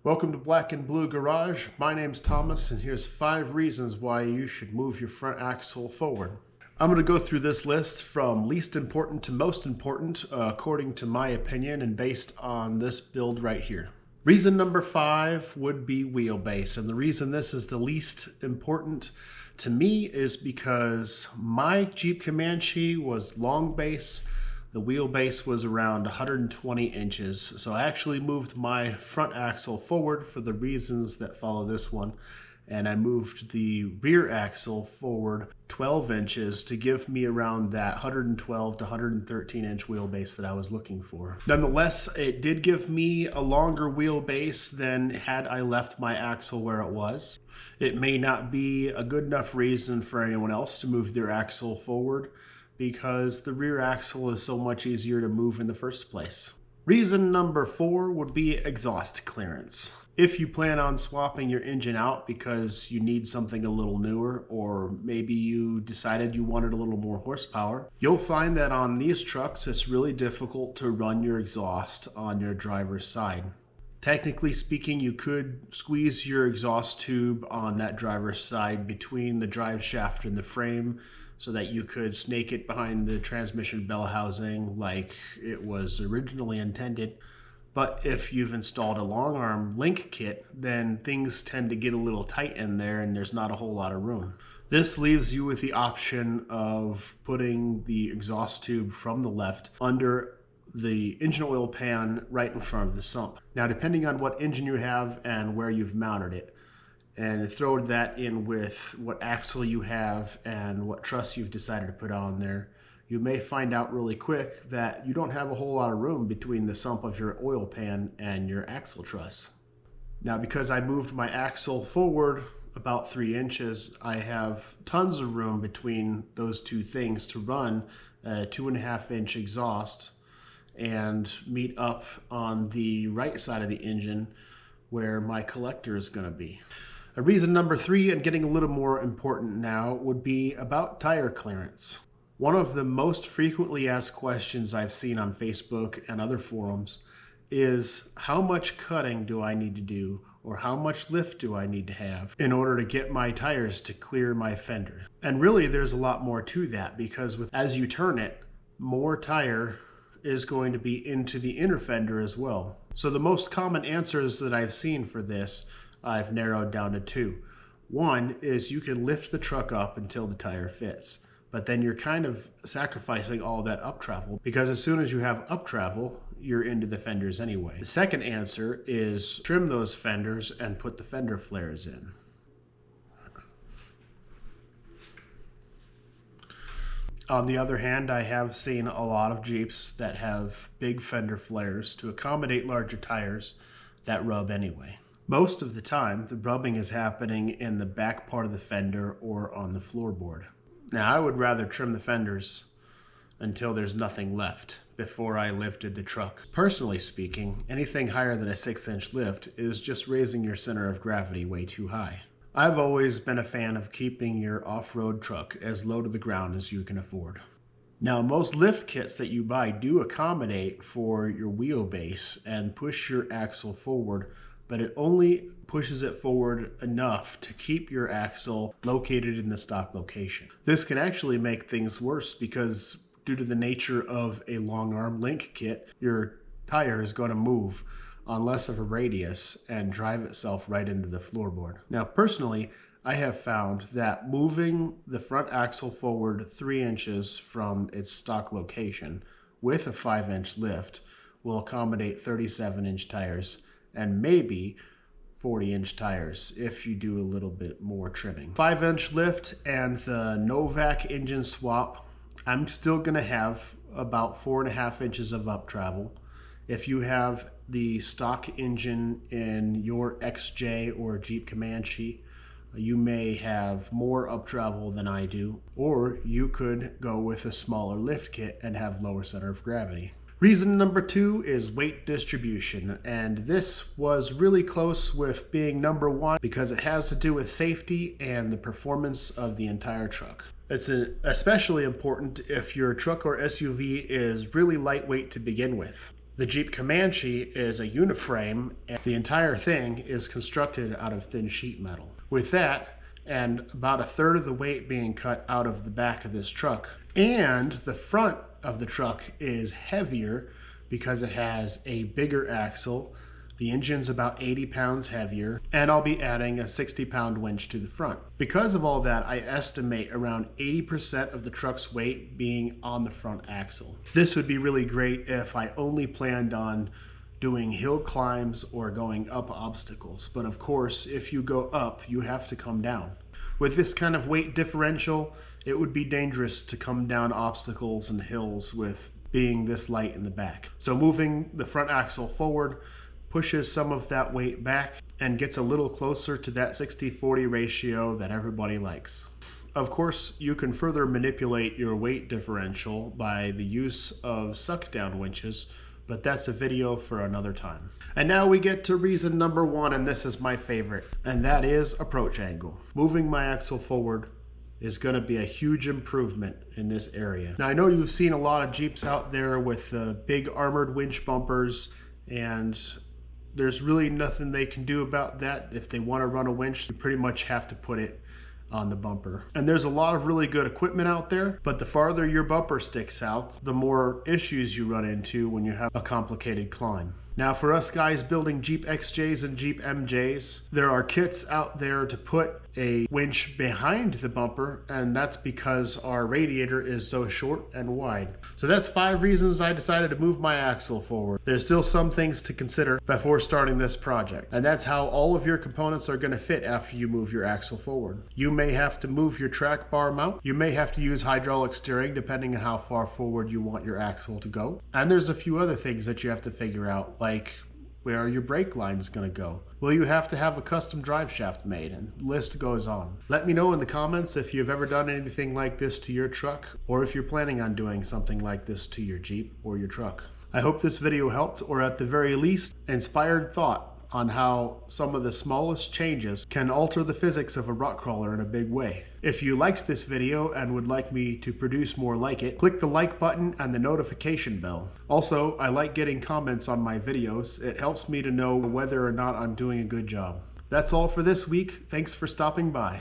Welcome to Black and Blue Garage. My name's Thomas, and here's 5 reasons why you should move your front axle forward. I'm going to go through this list from least important to most important, according to my opinion and based on this build right here. Reason number 5 would be wheelbase, and the reason this is the least important to me is because my Jeep Comanche was long base. The wheelbase was around 120 inches, so I actually moved my front axle forward for the reasons that follow this one, and I moved the rear axle forward 12 inches to give me around that 112 to 113 inch wheelbase that I was looking for. Nonetheless, it did give me a longer wheelbase than had I left my axle where it was. It may not be a good enough reason for anyone else to move their axle forward, because the rear axle is so much easier to move in the first place. Reason number 4 would be exhaust clearance. If you plan on swapping your engine out because you need something a little newer, or maybe you decided you wanted a little more horsepower, you'll find that on these trucks it's really difficult to run your exhaust on your driver's side. Technically speaking, you could squeeze your exhaust tube on that driver's side between the drive shaft and the frame, so that you could snake it behind the transmission bell housing like it was originally intended. But if you've installed a long arm link kit, then things tend to get a little tight in there and there's not a whole lot of room. This leaves you with the option of putting the exhaust tube from the left under the engine oil pan right in front of the sump. Now, depending on what engine you have and where you've mounted it, and throw that in with what axle you have and what truss you've decided to put on there, you may find out really quick that you don't have a whole lot of room between the sump of your oil pan and your axle truss. Now, because I moved my axle forward about 3 inches, I have tons of room between those two things to run a 2.5 inch exhaust and meet up on the right side of the engine where my collector is going to be. Reason number 3, and getting a little more important now, would be about tire clearance. One of the most frequently asked questions I've seen on Facebook and other forums is, how much cutting do I need to do, or how much lift do I need to have in order to get my tires to clear my fender? And really there's a lot more to that, because as you turn it, more tire is going to be into the inner fender as well. So the most common answers that I've seen for this, I've narrowed down to 2. One is you can lift the truck up until the tire fits, but then you're kind of sacrificing all that up travel, because as soon as you have up travel, you're into the fenders anyway. The second answer is trim those fenders and put the fender flares in. On the other hand, I have seen a lot of Jeeps that have big fender flares to accommodate larger tires that rub anyway. Most of the time, the rubbing is happening in the back part of the fender or on the floorboard. Now, I would rather trim the fenders until there's nothing left before I lifted the truck. Personally speaking, anything higher than a 6-inch lift is just raising your center of gravity way too high. I've always been a fan of keeping your off-road truck as low to the ground as you can afford. Now, most lift kits that you buy do accommodate for your wheelbase and push your axle forward, but it only pushes it forward enough to keep your axle located in the stock location. This can actually make things worse, because due to the nature of a long arm link kit, your tire is going to move on less of a radius and drive itself right into the floorboard. Now, personally, I have found that moving the front axle forward 3 inches from its stock location with a 5-inch lift will accommodate 37-inch tires and maybe 40-inch tires if you do a little bit more trimming. 5-inch lift and the Novak engine swap, I'm still gonna have about 4.5 inches of up travel. If you have the stock engine in your XJ or Jeep Comanche, you may have more up travel than I do, or you could go with a smaller lift kit and have lower center of gravity. Reason number 2 is weight distribution, and this was really close with being number 1 because it has to do with safety and the performance of the entire truck. It's especially important if your truck or SUV is really lightweight to begin with. The Jeep Comanche is a uniframe, and the entire thing is constructed out of thin sheet metal. With that, and about a third of the weight being cut out of the back of this truck, and the front of the truck is heavier because it has a bigger axle. The engine's about 80 pounds heavier, and I'll be adding a 60-pound winch to the front. Because of all that, I estimate around 80% of the truck's weight being on the front axle. This would be really great if I only planned on doing hill climbs or going up obstacles. But of course, if you go up, you have to come down. With this kind of weight differential, it would be dangerous to come down obstacles and hills with being this light in the back. So moving the front axle forward pushes some of that weight back and gets a little closer to that 60-40 ratio that everybody likes. Of course, you can further manipulate your weight differential by the use of suck-down winches, but that's a video for another time. And now we get to reason number one, and this is my favorite, and that is approach angle. Moving my axle forward is going to be a huge improvement in this area. Now I know you've seen a lot of Jeeps out there with big armored winch bumpers, and there's really nothing they can do about that. If they want to run a winch, you pretty much have to put it on the bumper. And there's a lot of really good equipment out there, but the farther your bumper sticks out, the more issues you run into when you have a complicated climb. Now for us guys building Jeep XJs and Jeep MJs, there are kits out there to put a winch behind the bumper, and that's because our radiator is so short and wide. So that's 5 reasons I decided to move my axle forward. There's still some things to consider before starting this project, and that's how all of your components are going to fit after you move your axle forward. You may have to move your track bar mount. You may have to use hydraulic steering depending on how far forward you want your axle to go. And there's a few other things that you have to figure out, like where are your brake lines going to go? Will you have to have a custom drive shaft made? And the list goes on. Let me know in the comments if you've ever done anything like this to your truck, or if you're planning on doing something like this to your Jeep or your truck. I hope this video helped, or at the very least, inspired thought on how some of the smallest changes can alter the physics of a rock crawler in a big way. If you liked this video and would like me to produce more like it, click the like button and the notification bell. Also, I like getting comments on my videos. It helps me to know whether or not I'm doing a good job. That's all for this week. Thanks for stopping by.